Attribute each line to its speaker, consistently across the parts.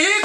Speaker 1: 1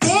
Speaker 1: 2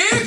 Speaker 1: 1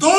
Speaker 1: 2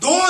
Speaker 1: 2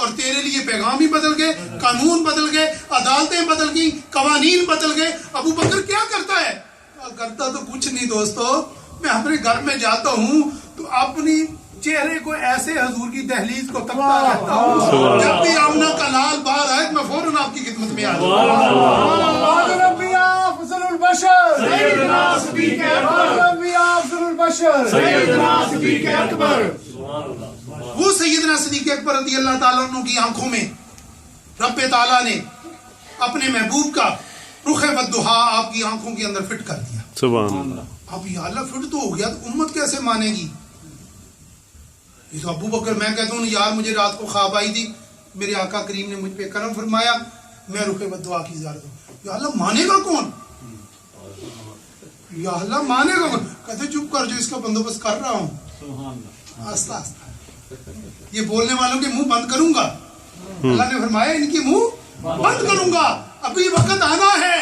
Speaker 1: اور تیرے لیے پیغام ہی بدل گئے, قانون بدل گئے, عدالتیں بدل گئی, قوانین بدل گئے. ابو بکر کیا کرتا ہے؟ کرتا تو کچھ نہیں دوستو. میں اپنے گھر میں جاتا ہوں تو اپنی چہرے کو ایسے حضور کی دہلیز کو تکتا رہتا ہوں, جب بھی آمنہ کا لال باہر آئے میں فوراً آپ کی خدمت میں آ جاؤں. وہ سیدنا صدیق اکبر رضی اللہ تعالیٰ عنہ کی آنکھوں میں رب تعالیٰ نے اپنے محبوب کا رخ والضحا آپ کی آنکھوں کے اندر فٹ کر دیا.
Speaker 2: سبحان اللہ.
Speaker 1: اب یا اللہ فٹ تو ہو گیا تو امت کیسے مانے گی؟ یہ تو ابو بکر, میں کہتا ہوں یار مجھے رات کو خواب آئی تھی, میرے آقا کریم نے مجھ پہ کرم فرمایا, میں رخ والضحا کی زیارت ہوں. یا اللہ مانے گا کون؟ یا اللہ مانے گا کون؟ کہتے چپ کر, جو اس کا بندوبست کر رہا ہوں. آہستہ آہستہ یہ بولنے والوں کے منہ بند کروں گا. اللہ نے فرمایا ان کے منہ بند کروں گا. ابھی وقت آنا ہے.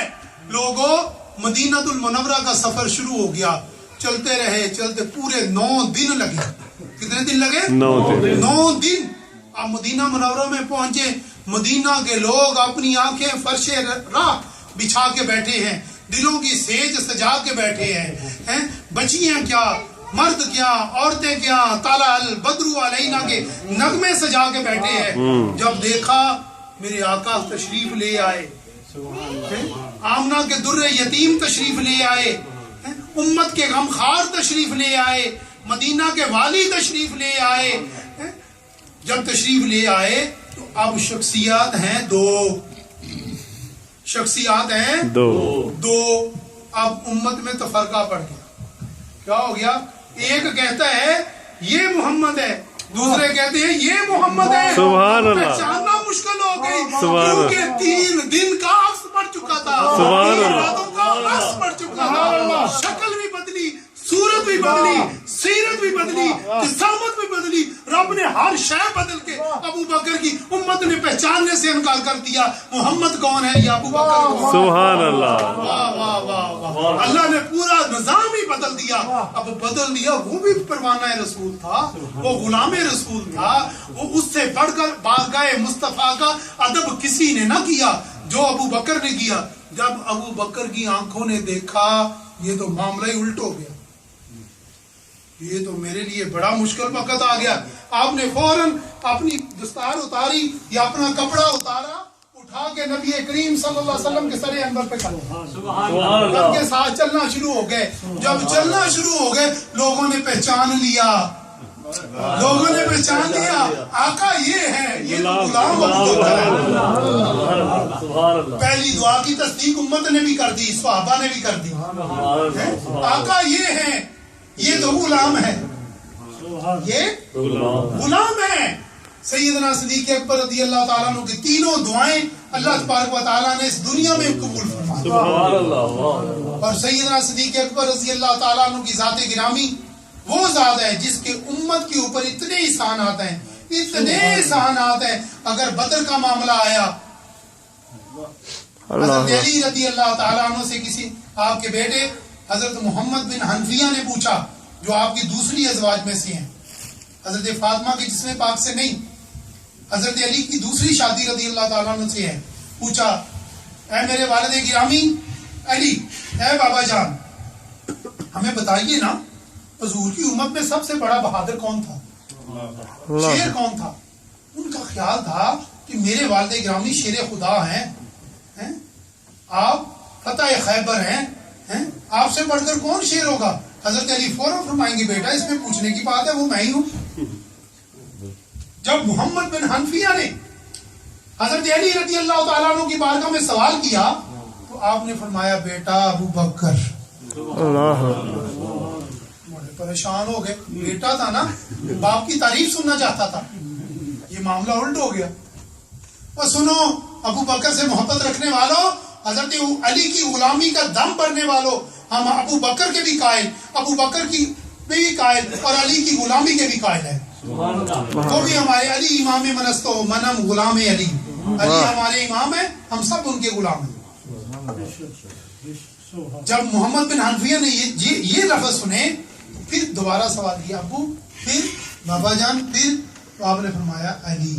Speaker 1: لوگوں, مدینہ المنورہ کا سفر شروع ہو گیا, چلتے رہے چلتے پورے 9 دن لگے. کتنے دن لگے؟ 9 دن. آپ مدینہ منورہ میں پہنچے, مدینہ کے لوگ اپنی آنکھیں فرش راہ بچھا کے بیٹھے ہیں, دلوں کی سیج سجا کے بیٹھے ہیں. بچیاں کیا, مرد کیا, عورتیں کیا, طلع البدر علینا کے نغمے سجا کے بیٹھے ہیں. جب دیکھا میرے آقا تشریف لے آئے, آمنہ کے در یتیم تشریف لے آئے, امت کے غمخار تشریف لے آئے, مدینہ کے والی تشریف لے آئے. جب تشریف لے آئے تو اب شخصیات ہیں 2. شخصیات ہیں 2. اب امت میں تفرقہ پڑ گیا. کیا ہو گیا؟ ایک کہتا ہے یہ محمد ہے, دوسرے کہتے ہیں یہ محمد ہے.
Speaker 2: سبحان اللہ.
Speaker 1: پہچاننا مشکل ہو گئی کیونکہ 3 دن کا عکس پڑ چکا تھا, 3 راتوں کا عکس پڑ چکا تھا. شکل بھی بدلی, صورت بھی بدلی, سیرت بھی بدلی, قسامت بھی بدلی. رب نے ہر شے بدل کے ابو بکر کی امت نے پہچاننے سے انکار کر دیا. محمد کون ہے؟ یہ ابو بکر.
Speaker 2: سبحان اللہ.
Speaker 1: واہ واہ واہ واہ. اللہ نے پورا نظام ہی بدل دیا. اب بدل دیا, وہ بھی پروانہ رسول تھا, وہ غلام رسول تھا, وہ اس سے بڑھ کر بارگاہ مصطفیٰ کا ادب کسی نے نہ کیا جو ابو بکر نے کیا. جب ابو بکر کی آنکھوں نے دیکھا یہ تو معاملہ ہی الٹ ہو گیا, یہ تو میرے لیے بڑا مشکل وقت آ گیا. آپ نے فوراً اپنی دستار اتاری یا اپنا کپڑا اتارا, اٹھا کے نبی کریم صلی اللہ علیہ وسلم کے سر انور پہ کھڑا, ان کے ساتھ چلنا شروع ہو گئے. جب چلنا شروع ہو گئے لوگوں نے پہچان لیا, لوگوں نے پہچان لیا آقا یہ ہے, یہ غلام ابو بکر ہے. پہلی دعا کی تصدیق امت نے بھی کر دی, صحابہ نے بھی کر دی. آقا یہ ہے, یہ تو غلام ہے, یہ غلام ہے. سیدنا صدیق اکبر رضی اللہ تعالیٰ عنہ کی تینوں دعائیں اللہ تبارک و تعالیٰ نے اس دنیا میں قبول فرمائی. اور سیدنا صدیق اکبر رضی اللہ تعالیٰ عنہ کی ذات گرامی وہ ذات ہے جس کے امت کے اوپر اتنے احسانات ہیں, اتنے احسانات ہیں. اگر بدر کا معاملہ آیا, حضرت علی رضی اللہ تعالیٰ عنہ سے کسی آپ کے بیٹے حضرت محمد بن حنفیہ نے پوچھا, جو آپ کی دوسری ازواج میں سے ہیں, حضرت فاطمہ کی جسم پاک سے نہیں, حضرت علی کی دوسری شادی رضی اللہ تعالیٰ عنہ سے ہے. پوچھا اے میرے والد گرامی علی, اے بابا جان, ہمیں بتائیے نا حضور کی امت میں سب سے بڑا بہادر کون تھا, شیر کون تھا؟ ان کا خیال تھا کہ میرے والد گرامی شیر خدا ہیں, آپ فتح خیبر ہیں, آپ سے بڑھ کر کون شیر ہوگا؟ حضرت علی فوراً فرمائیں گے بیٹا اس میں پوچھنے کی بات ہے, وہ میں ہی ہوں. جب محمد بن حنفیہ نے حضرت علی رضی اللہ تعالیٰ عنہ کی بارگاہ میں سوال کیا تو آپ نے فرمایا بیٹا ابو بکر. بڑے پریشان ہو گئے, بیٹا تھا نا, باپ کی تعریف سننا چاہتا تھا, یہ معاملہ الٹ ہو گیا. اور سنو ابو بکر سے محبت رکھنے والوں, حضرت علی کی غلامی کا دم بھرنے والوں, ہم ابو بکر کے بھی قائل, ابو بکر کی بھی قائل اور علی کی غلامی کے بھی قائل ہیں. وہ بھی ہمارے علی امام منستو منم غلام علی, علی ہمارے امام ہیں, ہم سب ان کے غلام ہیں. جب محمد بن حنفیہ نے یہ لفظ سنے تو پھر دوبارہ سوال کیا, ابو پھر بابا جان, پھر تو آپ نے فرمایا علی.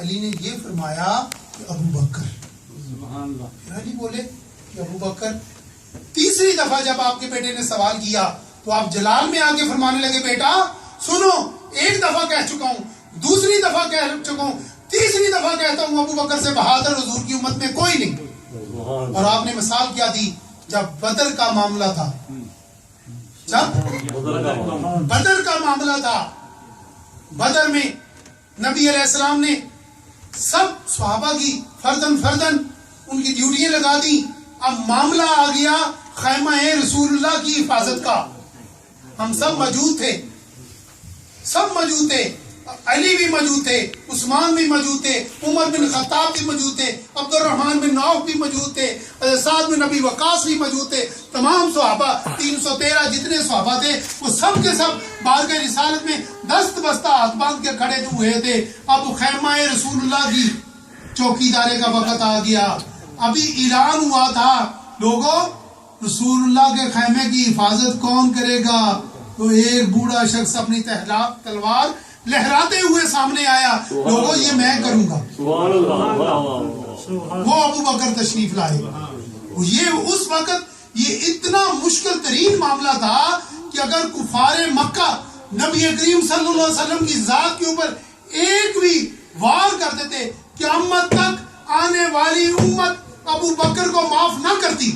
Speaker 1: علی نے یہ فرمایا کہ ابو بکر. پھر علی بولے کہ ابو بکر. تیسری دفعہ جب آپ کے بیٹے نے سوال کیا تو آپ جلال میں آ کے فرمانے لگے بیٹا سنو ایک دفعہ کہہ چکا ہوں, دوسری دفعہ کہہ چکا ہوں, تیسری دفعہ کہتا ہوں ابو بکر سے بہادر حضور کی امت میں کوئی نہیں. اور آپ نے مثال کیا دی جب بدر کا معاملہ تھا, جب بدر کا معاملہ تھا, بدر میں نبی علیہ السلام نے سب صحابہ کی فردن ان کی ڈیوٹیاں لگا دی. اب معاملہ آ گیا خیمہ رسول اللہ کی حفاظت کا. ہم سب موجود تھے, سب موجود تھے, علی بھی موجود تھے, عثمان بھی موجود تھے, عمر بن خطاب بھی موجود تھے, عبد الرحمن بن عوف بھی موجود تھے, سعد بن ابی وقاص بھی موجود تھے. تمام صحابہ 313 جتنے صحابہ تھے وہ سب کے سب بارگاہ رسالت میں دست بستہ ہاتھ باندھ کے کھڑے ہوئے تھے. اب خیمہ رسول اللہ کی چوکیداری کا وقت آ گیا. ابھی اعلان ہوا تھا لوگوں رسول اللہ کے خیمے کی حفاظت کون کرے گا. تو ایک بوڑھا شخص اپنی تلوار لہراتے ہوئے سامنے آیا, لوگوں یہ میں کروں گا. وہ ابو بکر تشریف لائے. یہ اس وقت یہ اتنا مشکل ترین معاملہ تھا کہ اگر کفار مکہ نبی کریم صلی اللہ علیہ وسلم کی ذات کے اوپر ایک بھی وار کر دیتے, قیامت تک آنے والی امت ابو بکر کو معاف نہ کرتی.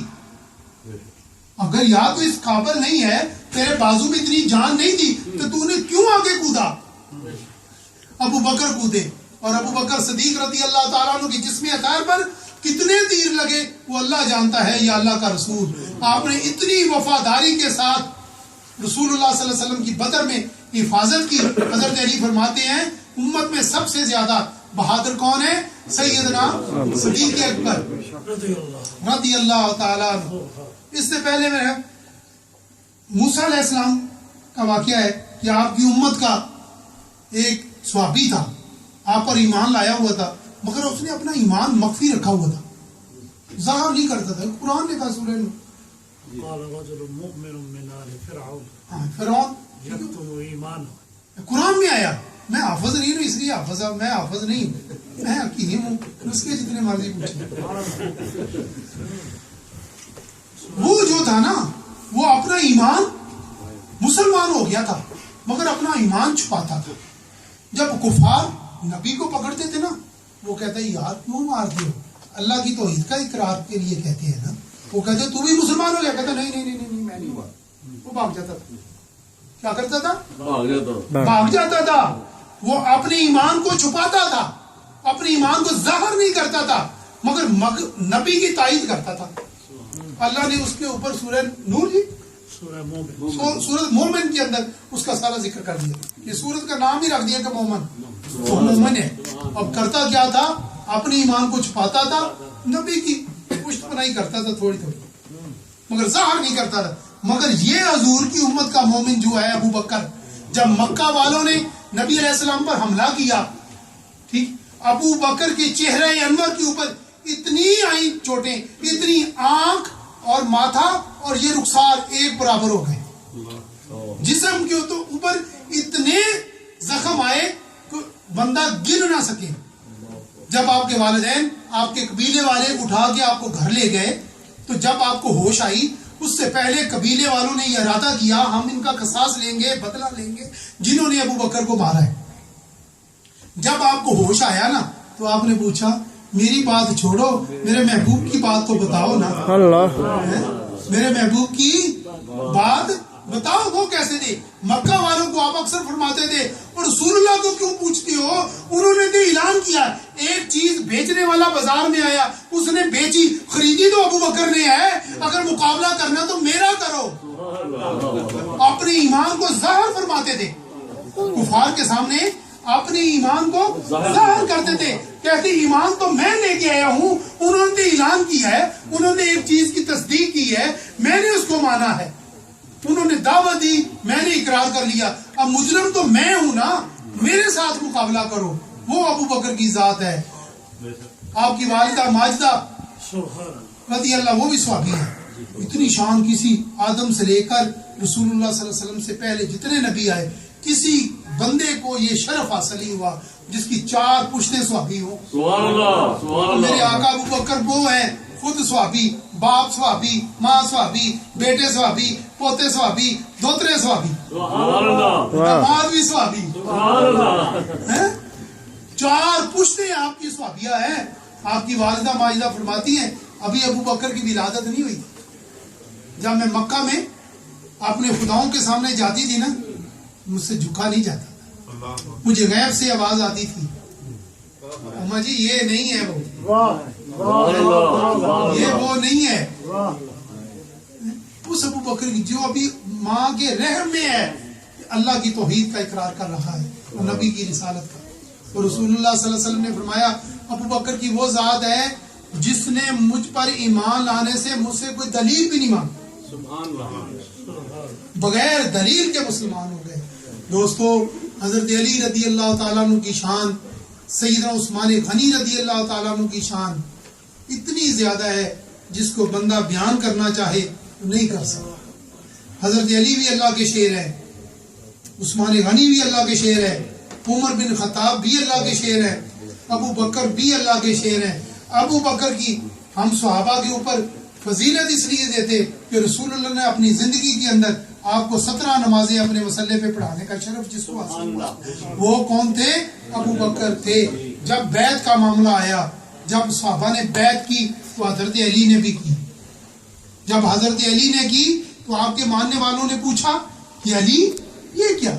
Speaker 1: اگر یا تو اس قابل نہیں ہے, تیرے بازو میں اتنی جان نہیں تھی تو تو نے کیوں آگے کودا. ابو بکر کودے, اور ابو بکر صدیق رضی اللہ تعالیٰ عنہ کی جسم اطہر پر کتنے تیر لگے وہ اللہ جانتا ہے یا اللہ کا رسول. آپ نے اتنی وفاداری کے ساتھ رسول اللہ صلی اللہ علیہ وسلم کی بدر میں حفاظت کی. حضرت علی فرماتے ہیں امت میں سب سے زیادہ بہادر کون ہے؟ سیدنا صدیق اکبر رضی اللہ تعالیٰ عنہ. اس سے پہلے میں موسیٰ علیہ السلام کا واقعہ ہے کہ آپ کی امت کا ایک صحابی تھا, آپ پر ایمان لایا ہوا تھا, مگر اس نے اپنا ایمان مخفی رکھا ہوا تھا, ظاہر نہیں کرتا تھا. قرآن نے کہا سورہ فرعون قرآن میں آیا. میں حافظ نہیں ہوں اس لیے میں حافظ نہیں ہوں, میں حکیم ہوں, اس کے جتنے مرضی پوچھیں. وہ جو تھا نا وہ اپنا ایمان مسلمان ہو گیا تھا مگر اپنا ایمان چھپاتا تھا. جب کفار نبی کو پکڑتے تھے نا وہ کہتے ہیں یار کیوں مارتے ہو, اللہ کی توحید کا اقرار کے لیے کہتے ہیں نا. وہ کہتے تو بھی مسلمان ہو گیا, کہتا نہیں میں نہیں ہوا. وہ بھاگ جاتا تھا. کیا کرتا تھا؟ بھاگ جاتا تھا. وہ اپنے ایمان کو چھپاتا تھا, اپنے ایمان کو ظاہر نہیں کرتا تھا مگر نبی کی تائید کرتا تھا. اللہ نے اس کے اوپر سورہ نور سورۃ مومن کے اندر اس کا سارا ذکر کر دیا. یہ سورت کا نام ہی رکھ دیا کہ مومن, وہ مومن ہے. اب کرتا کیا تھا؟ اپنے ایمان کو چھپاتا تھا, نبی کی پشت پناہی کرتا تھا تھوڑی مگر ظاہر نہیں کرتا تھا. مگر یہ حضور کی امت کا مومن جو ہے ابو بکر, جب مکہ والوں نے نبی علیہ السلام پر حملہ کیا, ٹھیک, ابو بکر کے چہرے انور کے اوپر اتنی آئی چوٹیں, اتنی آنکھ اور ماتھا اور یہ رخسار ایک برابر ہو گئے. جسم کے اوپر اتنے زخم آئے کہ بندہ گن نہ سکے. جب آپ کے والدین آپ کے قبیلے والے اٹھا کے آپ کو گھر لے گئے تو جب آپ کو ہوش آئی اس سے پہلے قبیلے والوں نے یہ ارادہ کیا ہم ان کا قصاص لیں گے, بدلہ لیں گے جنہوں نے ابو بکر کو مارا ہے. جب آپ کو ہوش آیا نا تو آپ نے پوچھا میری بات چھوڑو, میرے محبوب کی بات تو بتاؤ نا. میرے محبوب کی بات بتاؤ وہ کیسے تھے. مکہ والوں کو آپ اکثر فرماتے تھے اور رسول اللہ کو کیوں پوچھتے ہو, انہوں نے تو اعلان کیا ایک چیز بیچنے والا بازار میں آیا اس نے بیچی, خریدی تو ابو بکر نے ہے, اگر مقابلہ کرنا تو میرا کرو. اپنے ایمان کو ظاہر فرماتے تھے کفار کے سامنے, اپنے ایمان کو ظاہر کرتے تھے, کہتے ایمان تو میں لے کے آیا ہوں, انہوں نے اعلان کیا ہے, انہوں نے ایک چیز کی تصدیق کی ہے, میں نے اس کو مانا ہے, انہوں نے دعوت دی, میں نے اقرار کر لیا, اب مجرم تو میں ہوں نا, میرے ساتھ مقابلہ کرو. وہ ابو بکر کی ذات ہے. آپ کی والدہ ماجدہ رضی اللہ وہ بھی صحابی ہے. اتنی شان کسی آدم سے لے کر رسول اللہ صلی اللہ علیہ وسلم سے پہلے جتنے نبی آئے کسی بندے کو یہ شرف حاصل ہی ہوا جس کی 4 پشتیں صحابی ہوں.
Speaker 2: سبحان اللہ سبحان اللہ.
Speaker 1: میرے آقا ابو بکر وہ ہیں خود صحابی، باپ صحابی، ماں صحابی، بیٹے صحابی، پوتے صحابی، دوترے صحابی،
Speaker 2: سبحان اللہ
Speaker 1: داماد بھی صحابی.
Speaker 2: سبحان اللہ.
Speaker 1: ہیں؟ 4 پشتیں آپ کی صحابیہ ہیں. آپ کی والدہ ماجدہ فرماتی ہیں ابھی ابو بکر کی ولادت نہیں ہوئی. جب میں مکہ میں اپنے خداؤں کے سامنے جاتی تھی نا، مجھ سے جھکا نہیں جاتا تھا. مجھے غیب سے آواز آتی تھی اما جی یہ نہیں ہے یہ وہ نہیں ہے. اس ابو بکر کی جو ابھی ماں کے رحم میں ہے اللہ کی توحید کا اقرار کر رہا ہے اور نبی کی رسالت کا. اور رسول اللہ صلی اللہ علیہ وسلم نے فرمایا ابو بکر کی وہ ذات ہے جس نے مجھ پر ایمان لانے سے مجھ سے کوئی دلیل بھی نہیں مانگی. بغیر دلیل کے مسلمان ہو گئے. دوستو حضرت علی رضی اللہ تعالیٰ عنہ کی شان، سیدنا عثمان غنی رضی اللہ تعالیٰ عنہ کی شان اتنی زیادہ ہے جس کو بندہ بیان کرنا چاہے تو نہیں کر سکتا. حضرت علی بھی اللہ کے شیر ہے، عثمان غنی بھی اللہ کے شیر ہے، عمر بن خطاب بھی اللہ کے شیر ہے، ابو بکر بھی اللہ کے شیر ہے. ابو بکر کی ہم صحابہ کے اوپر فضیلت اس لیے دیتے کہ رسول اللہ نے اپنی زندگی کے اندر آپ کو 17 نمازیں اپنے مسلح پہ پڑھانے کا شرف جس کو حاصل ہوا. وہ کون تھے؟ ابو بکر تھے. جب بیعت کا معاملہ آیا، جب صحابہ نے بیعت کی تو حضرت علی نے بھی کی. جب حضرت علی نے کی تو آپ کے ماننے والوں نے پوچھا کہ علی یہ کیا؟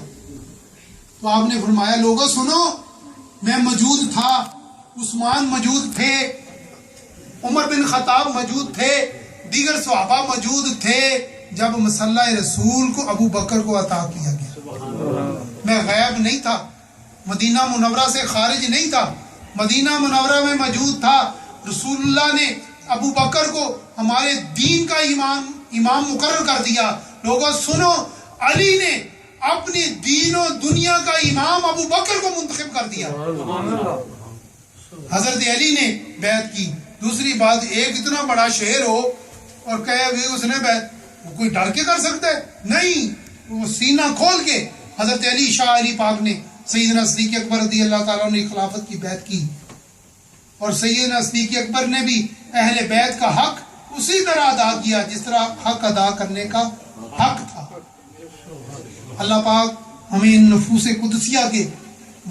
Speaker 1: تو آپ نے فرمایا لوگوں سنو، میں موجود تھا، عثمان موجود تھے، عمر بن خطاب موجود تھے، دیگر صحابہ موجود تھے جب مسلح رسول کو ابو بکر کو عطا کیا گیا. میں غائب نہیں تھا، مدینہ منورہ سے خارج نہیں تھا، مدینہ منورہ میں موجود تھا. رسول اللہ نے ابو بکر کو ہمارے دین کا امام مقرر کر دیا. لوگوں سنو، علی نے اپنی دین و دنیا کا امام ابو بکر کو منتخب کر دیا. حضرت علی نے بیعت کی. دوسری بات، ایک اتنا بڑا شہر ہو اور کہے بھی اس نے بیعت، کوئی ڈر کے کر سکتا ہے؟ نہیں، وہ سینہ کھول کے حضرت علی شاہ علی پاک نے سیدنا صدیق اکبر رضی اللہ تعالیٰ نے خلافت کی بیعت کی. اور سیدنا صدیق اکبر نے بھی اہل بیعت کا حق اسی طرح ادا کیا جس طرح حق ادا کرنے کا حق تھا. اللہ پاک ہمیں ان نفوس قدسیہ کے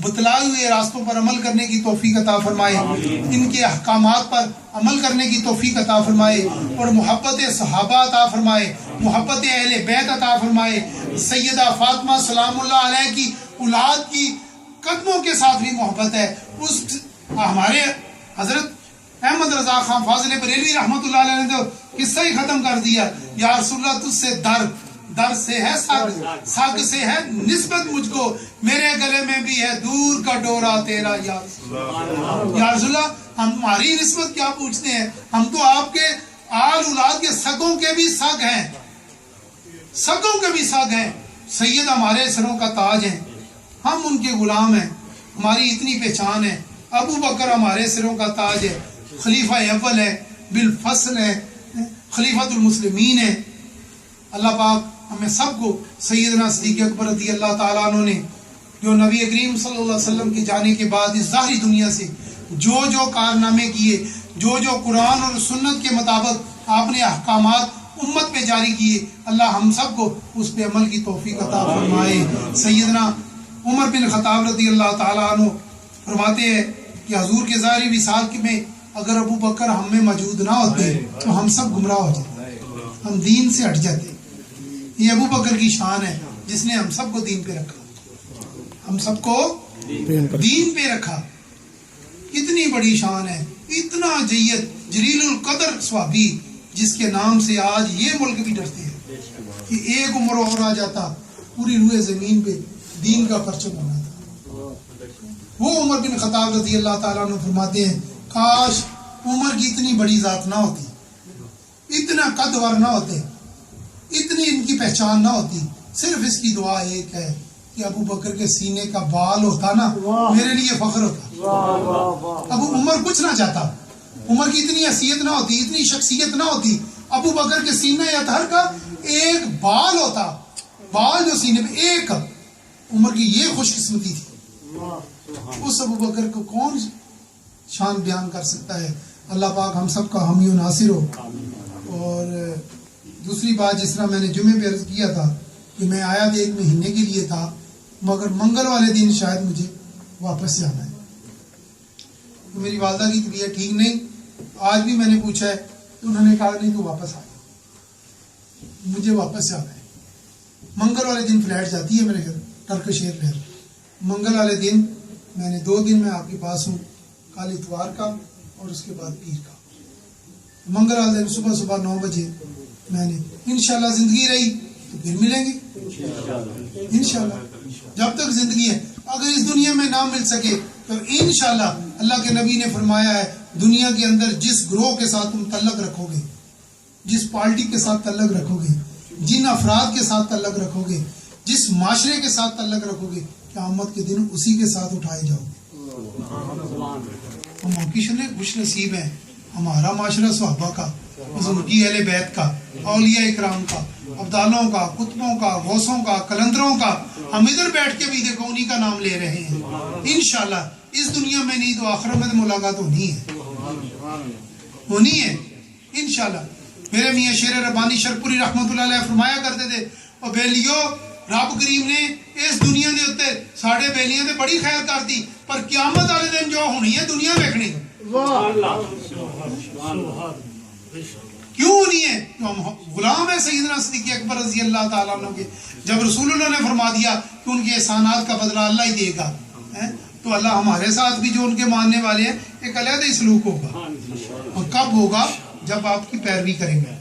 Speaker 1: بتلائے ہوئے راستوں پر عمل کرنے کی توفیق عطا فرمائے، ان کے احکامات پر عمل کرنے کی توفیق عطا فرمائے اور محبت صحابہ عطا فرمائے، محبت اہل بیت عطا فرمائے. سیدہ فاطمہ سلام اللہ علیہ کی اولاد کی قدموں کے ساتھ بھی محبت ہے. اس ہمارے حضرت احمد رضا خان فاضل بریلوی رحمۃ اللہ علیہ نے تو قصہ ہی ختم کر دیا. یا رسول اللہ تجھ سے در سے ہے سگ سے ہے نسبت مجھ کو، میرے گلے میں بھی ہے دور کا ڈورا تیرا. یا رسول اللہ ہماری نسبت کیا پوچھتے ہیں؟ ہم تو آپ کے آل اولاد کے سگوں کے بھی سگ ہیں، سگوں کے بھی سگ ہیں. سید ہمارے سروں کا تاج ہیں، ہم ان کے غلام ہیں، ہماری اتنی پہچان ہے. ابو بکر ہمارے سروں کا تاج ہے، خلیفہ اول ہے، بالفصل ہے، خلیفۃ المسلمین ہے. اللہ پاک ہمیں سب کو سیدنا صدیق اکبر رضی اللہ تعالیٰ عنہ نے جو نبی کریم صلی اللہ علیہ وسلم کے جانے کے بعد اس ظاہری دنیا سے جو کارنامے کیے، جو قرآن اور سنت کے مطابق آپ نے احکامات امت پہ جاری کیے، اللہ ہم سب کو اس پہ عمل کی توفیق عطا فرمائے. سیدنا عمر بن خطاب رضی اللہ تعالیٰ عنہ فرماتے ہیں کہ حضور کے ظاہری وصال میں اگر ابو بکر ہم میں موجود نہ ہوتے تو ہم سب گمراہ ہو جاتے، ہم دین سے ہٹ جاتے. یہ ابو بکر کی شان ہے جس نے ہم سب کو دین پہ رکھا، ہم سب کو دین پہ رکھا. کتنی بڑی شان ہے، اتنا جلیل القدر صحابی جس کے نام سے آج یہ ملک بھی ڈرتے ہیں کہ ایک عمر اور آ جاتا پوری روئے زمین پہ دین کا پرچم ہونا تھا. وہ عمر بن خطاب رضی اللہ تعالیٰ عنہ فرماتے ہیں کاش عمر کی اتنی بڑی ذات نہ ہوتی، اتنا قدور نہ ہوتے، اتنی ان کی پہچان نہ ہوتی. صرف اس کی دعا ایک ہے کہ ابو بکر کے سینے کا بال ہوتا نا میرے لیے فخر ہوتا. ابو عمر کچھ نہ چاہتا، عمر کی اتنی حیثیت نہ ہوتی، اتنی شخصیت نہ ہوتی، ابو بکر کے سینہ اطہر کا ایک بال ہوتا، بال جو سینے پہ ایک عمر کی یہ خوش قسمتی تھی. اس ابو بکر کو کون شان بیان کر سکتا ہے. اللہ پاک ہم سب کا حامی و ناصر ہو. اور دوسری بات, جس طرح میں نے جمعے پہ عرض کیا تھا کہ میں آیا تھا 1 مہینے کے لیے تھا, مگر منگل والے دن شاید مجھے واپس جانا ہے. میری والدہ کی طبیعت ٹھیک نہیں. آج بھی میں نے پوچھا ہے تو انہوں نے کہا نہیں تو واپس آ جاؤ, مجھے واپس جانا ہے. منگل والے دن فلائٹ جاتی ہے میرے گھر ٹرکش ایئر لائن. منگل والے دن میں نے 2 دن میں آپ کے پاس ہوں, کل اتوار کا اور اس کے بعد پیر کا. منگل والے دن صبح 9 بجے میں نے انشاءاللہ زندگی رہی تو پھر ملیں گے انشاءاللہ. جب تک زندگی ہے, اگر اس دنیا میں نہ مل سکے تو انشاءاللہ اللہ کے نبی نے فرمایا ہے دنیا کے اندر جس گروہ کے ساتھ تم تعلق رکھو گے, جس پارٹی کے ساتھ تعلق رکھو گے, جن افراد کے ساتھ تعلق رکھو گے, جس معاشرے کے ساتھ تعلق رکھو گے, قیامت کے دن اسی کے ساتھ اٹھائے جاؤ گے. ہم خوش نصیب ہیں. ہمارا معاشرہ صحابہ کا, حضور کی اہل بیت کا, اولیاء اکرام کا, ابدالوں کا, کتبوں کا, غوثوں کا, کلندروں کا. ہم ادھر بیٹھ کے بھی دیکھو انہی کا نام لے رہے ہیں. انشاءاللہ اس دنیا میں نہیں تو آخرت میں ملاقات ہونی ہے انشاءاللہ. میرے میاں شیر ربانی شرپوری رحمت اللہ علیہ فرمایا کرتے تھے, اور بیلیو رب کریم نے اس دنیا دے اتنے ساڑھے بیلیاں دے بڑی خیر کر دی, پر قیامت والے دن جو ہونی ہے دنیا دیکھنی. کیوں نہیں ہے؟ تو ہم غلام ہیں سیدنا صدیق اکبر رضی اللہ تعالیٰ عنہ کے. جب رسول اللہ نے فرما دیا کہ ان کے احسانات کا بدلہ اللہ ہی دے گا, تو اللہ ہمارے ساتھ بھی جو ان کے ماننے والے ہیں ایک علیحدہ سلوک ہوگا. اور کب ہوگا؟ جب آپ کی پیروی کریں گے,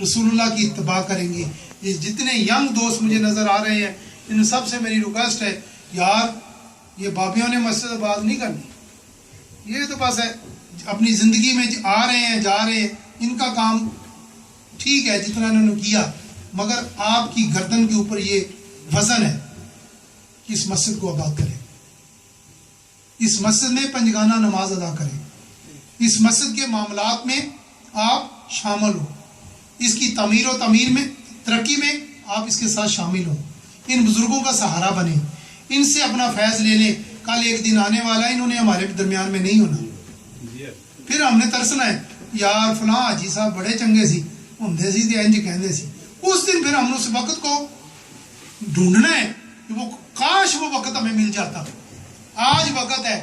Speaker 1: رسول اللہ کی اتباع کریں گے. یہ جتنے ینگ دوست مجھے نظر آ رہے ہیں, ان سب سے میری ریکویسٹ ہے, یار یہ بابیوں نے مسجد آباد نہیں کرنی. یہ تو بس ہے اپنی زندگی میں آ رہے ہیں جا رہے ہیں, ان کا کام ٹھیک ہے جتنا انہوں نے کیا, مگر آپ کی گردن کے اوپر یہ وزن ہے کہ اس مسجد کو آباد کریں, اس مسجد میں پنجگانہ نماز ادا کریں, اس مسجد کے معاملات میں آپ شامل ہو, اس کی تعمیر و تعمیر میں ترقی میں آپ اس کے ساتھ شامل ہوں, ان بزرگوں کا سہارا بنیں, ان سے اپنا فیض لے لیں. کل ایک دن آنے والا ہے, انہوں نے ہمارے درمیان میں نہیں ہونا, پھر ہم نے ترسنا ہے یار فلاں حاجی صاحب بڑے چنگے سی ہوندے سی تے انج کہندے سی. اس دن پھر ہم نے اس وقت کو ڈھونڈنا ہے کہ وہ کاش وہ وقت ہمیں مل جاتا. آج وقت ہے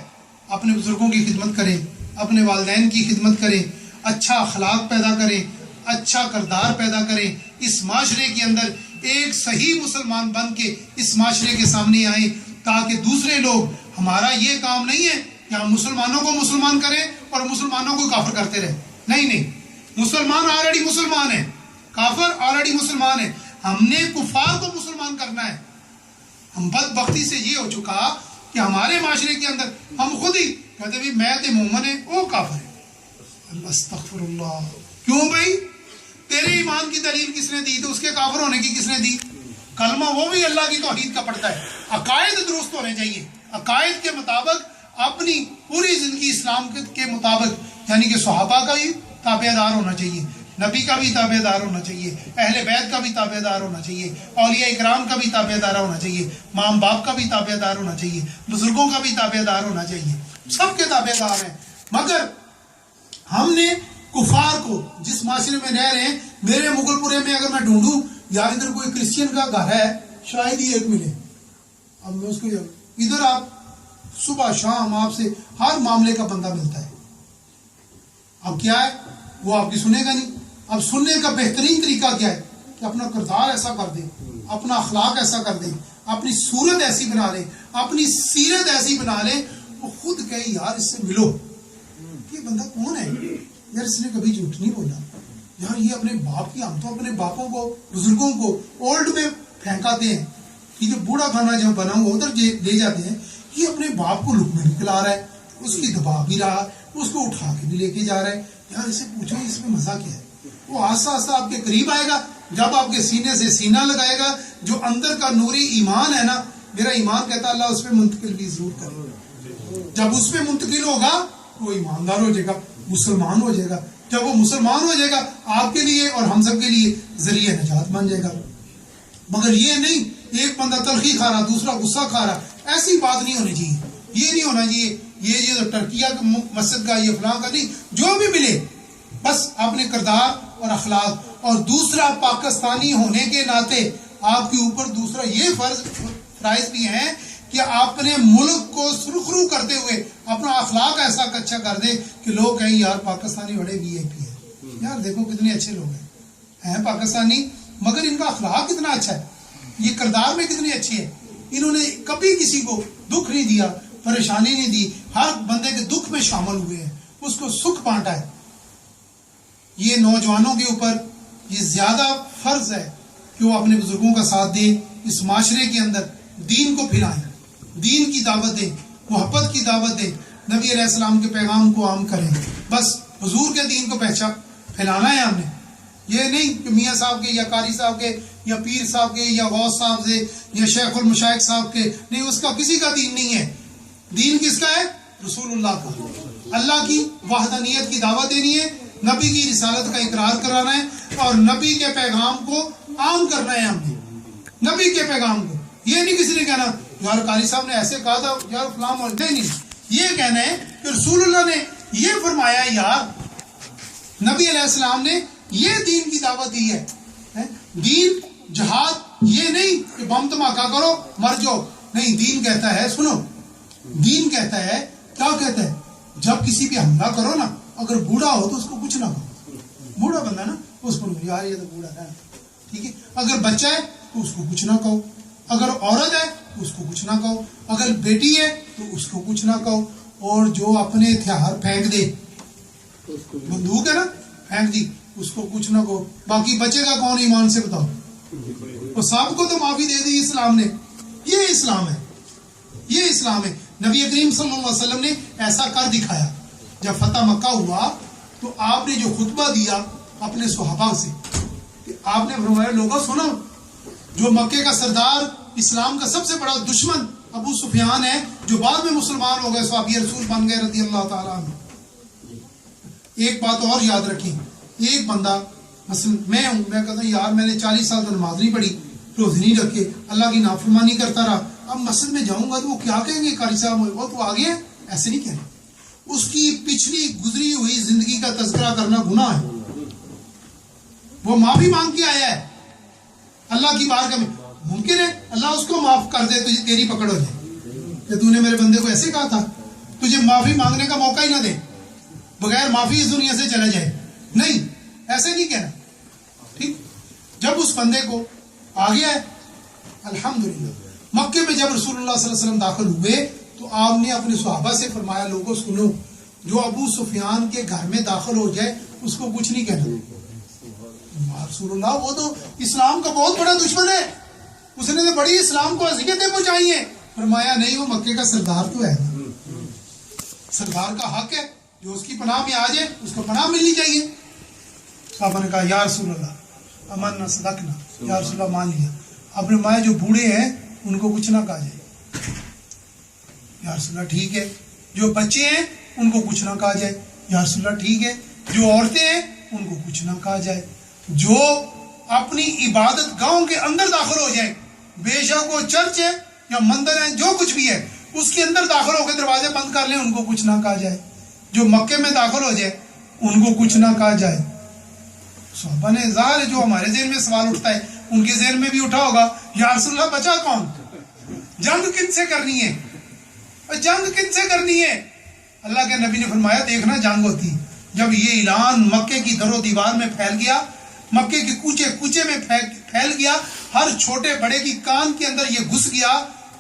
Speaker 1: اپنے بزرگوں کی خدمت کریں, اپنے والدین کی خدمت کریں, اچھا اخلاق پیدا کریں, اچھا کردار پیدا کریں, اس معاشرے کے اندر ایک صحیح مسلمان بن کے اس معاشرے کے سامنے آئیں, تاکہ دوسرے لوگ, ہمارا یہ کام نہیں ہے کہ ہم مسلمانوں کو مسلمان کریں اور مسلمانوں کو کافر کرتے رہیں. نہیں, مسلمان آلریڈی مسلمان ہیں, کافر آلریڈی مسلمان ہیں. ہم نے کفار کو مسلمان کرنا ہے. ہم بدبختی سے یہ ہو چکا کہ ہمارے معاشرے کے اندر ہم خود ہی کہتے بھی میں تے مومن ہے وہ کافر ہے. استغفر اللہ. کیوں بھائی؟ تیرے ایمان کی دلیل کس نے دی تو اس کے کافر ہونے کی کس نے دی؟ کلمہ وہ بھی اللہ کی توحید کا پڑھتا ہے. عقائد درست ہونے چاہیے, عقائد کے مطابق اپنی پوری زندگی اسلام کے مطابق, یعنی کہ صحابہ کا بھی تابع دار ہونا چاہیے, نبی کا بھی تابع دار ہونا چاہیے, اہل بیت کا بھی تابع دار ہونا چاہیے, اولیاء اکرام کا بھی تابع دار ہونا چاہیے, ماں باپ کا بھی تابع دار ہونا چاہیے, بزرگوں کا بھی تابع دار ہونا چاہیے. سب کے تابع دار ہیں. مگر ہم نے کفار کو جس معاشرے میں رہ رہے ہیں, میرے مغل پورے میں اگر میں ڈھونڈوں یار ادھر کوئی کرسچین کا گھر ہے شاید ہی ایک ملے, اب میں اس کو ادھر آپ صبح شام آپ سے ہر معاملے کا بندہ ملتا ہے. اب کیا ہے وہ آپ کی سنے گا نہیں. اب سننے کا بہترین طریقہ کیا ہے کہ اپنا کردار ایسا کر دیں, اپنا اخلاق ایسا کر دیں, اپنی صورت ایسی بنا لیں, اپنی سیرت ایسی بنا لیں, وہ خود کہے یار اس سے ملو, یہ بندہ کون ہے یار, اس نے کبھی جھوٹ نہیں بولا یار, یہ اپنے باپ کی, ہم تو اپنے باپوں کو بزرگوں کو اولڈ میں پھینکاتے ہیں, یہ جو بوڑھا کھانا جب بنا ہوا ادھر لے جاتے ہیں, یہ اپنے باپ کو لک میں نکلا رہا ہے, اس کی دبا بھی رہا, اس کو اٹھا کے بھی لے کے جا رہا ہے. یار اسے پوچھو اس میں مزہ کیا ہے؟ وہ آہستہ آہستہ آپ کے قریب آئے گا, جب آپ کے سینے سے سینہ لگائے گا, جو اندر کا نوری ایمان ہے نا, میرا ایمان کہتا ہے اللہ اس پہ منتقل بھی ضرور کرے. جب اس پہ منتقل ہوگا وہ ایماندار ہو جائے گا, مسلمان ہو جائے گا. جب وہ مسلمان ہو جائے گا آپ کے لیے اور ہم سب کے لیے ذریعہ نجات بن جائے گا. مگر یہ نہیں ایک بندہ تلخی کھا رہا دوسرا غصہ کھا رہا, ایسی بات نہیں ہونی چاہیے. یہ نہیں ہونا چاہیے یہ جو ٹرکیہ مسجد کا یہ فلاں کا نہیں, جو بھی ملے بس اپنے کردار اور اخلاق. اور دوسرا پاکستانی ہونے کے ناطے آپ کے اوپر دوسرا یہ فرائض بھی ہیں کہ آپ نے ملک کو سرخرو کرتے ہوئے اپنا اخلاق ایسا اچھا کر دیں کہ لوگ کہیں یار پاکستانی بڑے وی آئی پی ہیں, یار دیکھو کتنے اچھے لوگ ہیں پاکستانی, مگر ان کا اخلاق کتنا اچھا ہے, یہ کردار میں کتنے اچھے ہیں, انہوں نے کبھی کسی کو دکھ نہیں دیا, پریشانی نہیں دی, ہر بندے کے دکھ میں شامل ہوئے ہیں, اس کو سکھ بانٹا ہے. یہ نوجوانوں کے اوپر یہ زیادہ فرض ہے کہ وہ اپنے بزرگوں کا ساتھ دیں, اس معاشرے کے اندر دین کو پھیلائیں, دین کی دعوت دیں, محبت کی دعوت دیں, نبی علیہ السلام کے پیغام کو عام کریں. بس حضور کے دین کو پھیلانا ہے ہم نے, یہ نہیں کہ میاں صاحب کے یا قاری صاحب کے یا پیر صاحب کے یا غوث صاحب سے یا شیخ المشائخ صاحب کے, نہیں, اس کا کسی کا دین نہیں ہے. دین کس کا ہے؟ رسول اللہ کا. اللہ کی وحدانیت کی دعوت دینی ہے, نبی کی رسالت کا اقرار کرانا ہے اور نبی کے پیغام کو عام کرنا ہے. ہم نے نبی کے پیغام کو, یہ نہیں کسی نے کہنا یار قاری صاحب نے ایسے کہا تھا یار فلاں نہیں, یہ کہنا ہے کہ رسول اللہ نے یہ فرمایا ہے, یار نبی علیہ السلام نے یہ دین کی دعوت دی ہے. دین جہاد یہ نہیں کہ بم دھماکہ کرو مر جاؤ, نہیں, دین کہتا ہے, سنو, دین کہتا ہے, کیا کہتا ہے, جب کسی بھی حملہ کرو نا, اگر بوڑھا ہو تو اس کو کچھ نہ کہو, بوڑھا بندہ نا اس کو یار یہ تو بوڑھا ہے, ٹھیک ہے, اگر بچہ ہے تو اس کو کچھ نہ کہو, اگر عورت ہے تو اس کو کچھ نہ کہو, اگر بیٹی ہے تو اس کو کچھ نہ کہو, اور جو اپنے ہتھیار پھینک دے, بندوق ہے نا پھینک دی, اس کو کچھ نہ کہو. باقی بچے کا کون ایمان سے بتاؤ, اور سب کو تو معافی دے دی اسلام نے. یہ اسلام ہے, یہ اسلام ہے. نبی کریم صلی اللہ علیہ وسلم نے ایسا کر دکھایا. جب فتح مکہ ہوا تو آپ نے جو خطبہ دیا اپنے صحابہ سے, کہ آپ نے فرمایا لوگوں سنو, جو مکے کا سردار, اسلام کا سب سے بڑا دشمن ابو سفیان ہے, جو بعد میں مسلمان ہو گئے, صحابی رسول بن گئے رضی اللہ تعالیٰ عنہ. ایک بات اور یاد رکھیں, ایک بندہ مثلا میں ہوں, میں کہتا ہوں یار میں نے 40 سال تو نماز نہیں پڑھی, روزے نہیں رکھے, اللہ کی نافرمانی کرتا رہا, اب مسجد میں جاؤں گا تو وہ کیا کہیں گے, قاری صاحب وہ تو آگے ہیں, ایسے نہیں کہنا. اس کی پچھلی گزری ہوئی زندگی کا تذکرہ کرنا گناہ ہے. وہ معافی مانگ کے آیا ہے اللہ کی بارگاہ میں, ممکن ہے اللہ اس کو معاف کر دے, تجھے تیری پکڑ ہو جائے کہ تو نے میرے بندے کو ایسے کہا تھا, تجھے معافی مانگنے کا موقع ہی نہ دے, بغیر معافی اس دنیا سے چلا جائے. نہیں, ایسے نہیں کہنا. ٹھیک, جب اس بندے کو آ گیا ہے, الحمدللہ. مکے میں جب رسول اللہ صلی اللہ علیہ وسلم داخل ہوئے تو آپ نے اپنے صحابہ سے فرمایا لوگوں سنو, جو ابو سفیان کے گھر میں داخل ہو جائے اس کو کچھ نہیں کہنا. رسول اللہ وہ تو اسلام کا بہت بڑا دشمن ہے, اس نے تو بڑی اسلام کو اذیتیں پہنچائی ہیں. فرمایا نہیں, وہ مکے کا سردار تو ہے, سردار کا حق ہے, جو اس کی پناہ میں آ جائے اس کو پناہ ملنی چاہیے. صحابہ نے کہا یا رسول اللہ امنا صدقنا, یا رسول اللہ مان لیا. اپنے مائیں جو بوڑھے ہیں ان کو کچھ نہ کہا جائے, یا رسول اللہ ٹھیک ہے. جو بچے ہیں ان کو کچھ نہ کہا جائے, یا رسول اللہ ٹھیک ہے. جو عورتیں ہیں ان کو کچھ نہ کہا جائے. جو اپنی عبادت گاہوں کے اندر داخل ہو جائیں, بے شک وہ چرچ ہے یا مندر ہے, جو کچھ بھی ہے اس کے اندر داخل ہو کے دروازے بند کر لیں, ان کو کچھ نہ کہا جائے. جو مکے میں داخل ہو جائے ان کو کچھ نہ کہا جائے. صحابہ نے ظاہر ہے جو ہمارے ذہن میں سوال اٹھتا ہے ان کے ذہن میں بھی اٹھا ہوگا, یا رسول اللہ بچا کون, جنگ کن سے کرنی ہے, جنگ کن سے کرنی ہے. اللہ کے نبی نے فرمایا دیکھنا جنگ ہوتی. جب یہ اعلان مکے کی در و دیوار میں پھیل گیا, مکے کے کوچے کوچے میں پھیل گیا, ہر چھوٹے بڑے کی کان کے اندر یہ گھس گیا,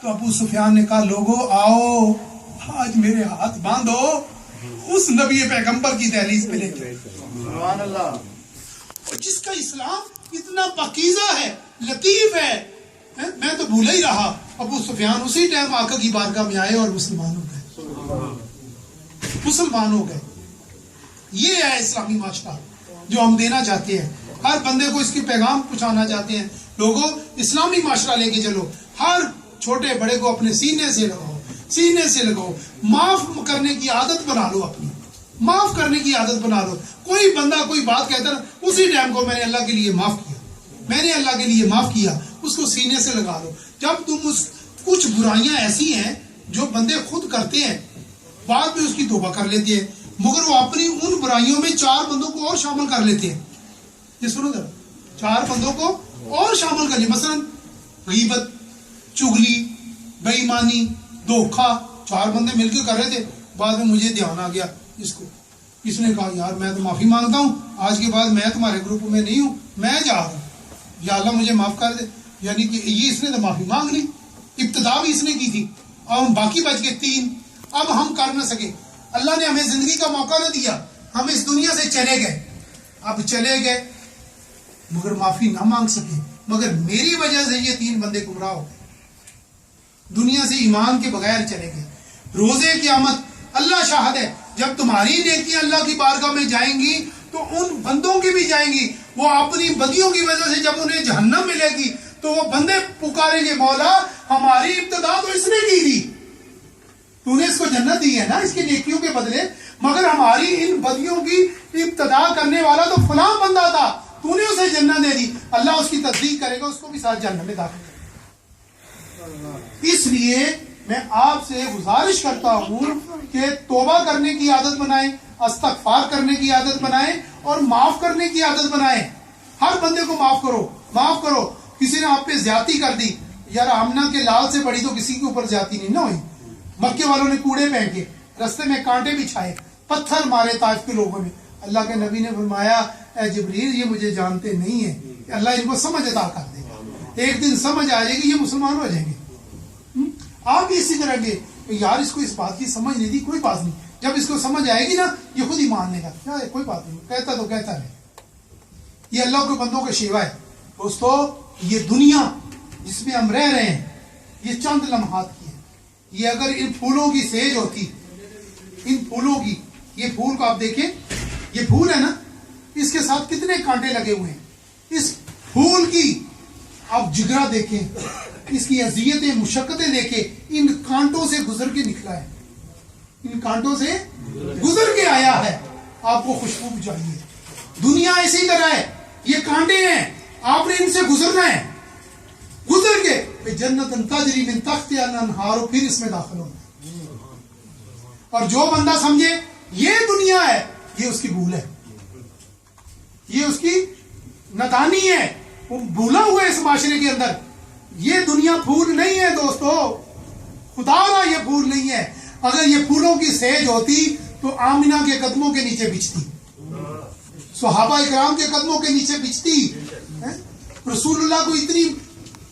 Speaker 1: تو ابو سفیان نے کہا لوگوں آؤ آج میرے ہاتھ باندھو, اس نبی پیغمبر کی دہلیز پہ لے کے. سبحان اللہ. جس کا اسلام اتنا پاکیزہ ہے, لطیف ہے, میں تو بھولا ہی رہا. ابو سفیان اسی ٹائم آقا کی بارگاہ میں آئے اور مسلمان ہو گئے, مسلمان ہو گئے. یہ ہے اسلامی معاشرہ جو ہم دینا چاہتے ہیں, ہر بندے کو اس کی پیغام پہنچانا چاہتے ہیں. لوگوں اسلامی معاشرہ لے کے چلو, ہر چھوٹے بڑے کو اپنے سینے سے لگاؤ, سینے سے لگاؤ. معاف کرنے کی عادت بنا لو, اپنی معاف کرنے کی عادت بنا لو. کوئی بندہ کوئی بات کہتا نا, اسی ٹائم کو میں نے اللہ کے لیے معاف کیا, میں نے اللہ کے لیے معاف کیا. اس کو سینے سے لگا دو. جب تم کچھ برائیاں ایسی ہیں جو بندے خود کرتے ہیں، بعد میں اس کی توبہ کر لیتے ہیں، مگر وہ اپنی ان برائیوں میں 4 بندوں کو اور شامل کر لیتے ہیں. یہ سنو ذرا، 4 بندوں کو اور شامل کر لیں. مثلا غیبت، چغلی، بے ایمانی، دھوکہ، 4 بندے مل کے کر رہے تھے. بعد میں مجھے دھیان آ گیا اس نے کہا یار میں تو معافی مانگتا ہوں، آج کے بعد میں تمہارے گروپ میں نہیں ہوں، میں جا رہا ہوں، یا اللہ مجھے معاف کر دے. یعنی کہ یہ اس نے تو معافی مانگ لی، ابتدا بھی اس نے کی تھی، اور ہم باقی بچ گئے 3. اب ہم کر نہ سکے، اللہ نے ہمیں زندگی کا موقع نہ دیا، ہم اس دنیا سے چلے گئے. اب چلے گئے مگر معافی نہ مانگ سکے، مگر میری وجہ سے یہ 3 بندے گمراہ ہو گئے، دنیا سے ایمان کے بغیر چلے گئے. روزے قیامت اللہ شاہد ہے، جب تمہاری نیکیاں اللہ کی بارگاہ میں جائیں گی تو ان بندوں کی بھی جائیں گی. وہ اپنی بدیوں کی وجہ سے جب انہیں جہنم ملے گی تو وہ بندے پکاریں گے مولا ہماری ابتدا تو اس نے کی تھی، تو نے اس کو جنت دی ہے نا اس کی نیکیوں کے بدلے، مگر ہماری ان بدیوں کی ابتدا کرنے والا تو فلاں بندہ تھا، تو نے اسے جنت دے دی. اللہ اس کی تصدیق کرے گا، اس کو بھی ساتھ جنت میں داخل کرے گا. اس لیے میں آپ سے گزارش کرتا ہوں کہ توبہ کرنے کی عادت بنائیں، استغفار کرنے کی عادت بنائیں، اور معاف کرنے کی عادت بنائیں. ہر بندے کو معاف کرو، معاف کرو. کسی نے آپ پہ زیادتی کر دی، یار آمنہ کے لال سے بڑی تو کسی کے اوپر زیادتی نہیں نہ ہوئی. مکے والوں نے کوڑے پھینکے، رستے میں کانٹے بچھائے، پتھر مارے طائف کے لوگوں نے. اللہ کے نبی نے فرمایا اے جبریل یہ مجھے جانتے نہیں ہیں، کہ اللہ ان کو سمجھ عطا کر دے گا، ایک دن سمجھ آ جائے گی، یہ مسلمان ہو جائیں گے. آپ بھی اسی طرح کے یار اس کو اس بات کی سمجھ نہیں تھی، کوئی بات نہیں، جب اس کو سمجھ آئے گی نا یہ خود ہی مان لے گا، کیا ہے کوئی بات نہیں، کہتا تو کہتا ہے. یہ اللہ کے بندوں کا شیوا ہے. دوستو یہ دنیا جس میں ہم رہ رہے ہیں یہ چند لمحات کی ہے. یہ اگر ان پھولوں کی سیج ہوتی، ان پھولوں کی، یہ پھول کو آپ دیکھیں، یہ پھول ہے نا اس کے ساتھ کتنے کانٹے لگے ہوئے ہیں. اس پھول کی آپ جگرا دیکھیں، اس کی اذیتیں مشقتیں دیکھیں، ان کانٹوں سے گزر کے نکلا ہے، ان کانٹوں سے گزر کے آیا ہے، آپ کو خوشبو چاہیے. دنیا اسی طرح ہے، یہ کانٹے ہیں، آپ نے ان سے گزرنا ہے، گزر کے جنت تجری من تحتہا الانہار، پھر اس میں داخل ہونا. اور جو بندہ سمجھے یہ دنیا ہے، یہ اس کی بھول ہے، یہ اس کی نادانی ہے، وہ بھولا ہوا ہے اس معاشرے کے اندر. یہ دنیا پھول نہیں ہے دوستو، خدا را یہ پھول نہیں ہے. اگر یہ پھولوں کی سیج ہوتی تو آمنہ کے قدموں کے نیچے بچتی، صحابہ اکرام کے قدموں کے نیچے بچتی. رسول اللہ کو اتنی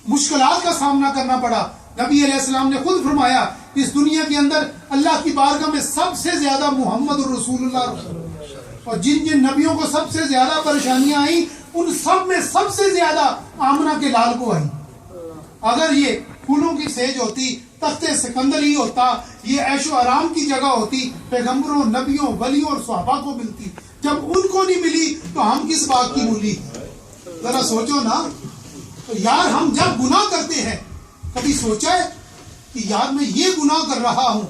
Speaker 1: مشکلات کا سامنا کرنا پڑا. نبی علیہ السلام نے خود فرمایا اس دنیا کے اندر اللہ کی بارگاہ میں سب سے زیادہ محمد رسول اللہ، اور جن جن نبیوں کو سب سے زیادہ پریشانیاں آئیں ان سب میں سب سے زیادہ آمنہ کے لال کو آئی. اگر یہ پھولوں کی سیج ہوتی، تخت سکندر ہی ہوتا، یہ عیش و آرام کی جگہ ہوتی، پیغمبروں، نبیوں، ولیوں اور صحابہ کو ملتی. جب ان کو نہیں ملی تو ہم کس بات کی مولی؟ ذرا سوچو نا. تو یار ہم جب گناہ کرتے ہیں کبھی سوچا ہے کہ یار میں یہ گناہ کر رہا ہوں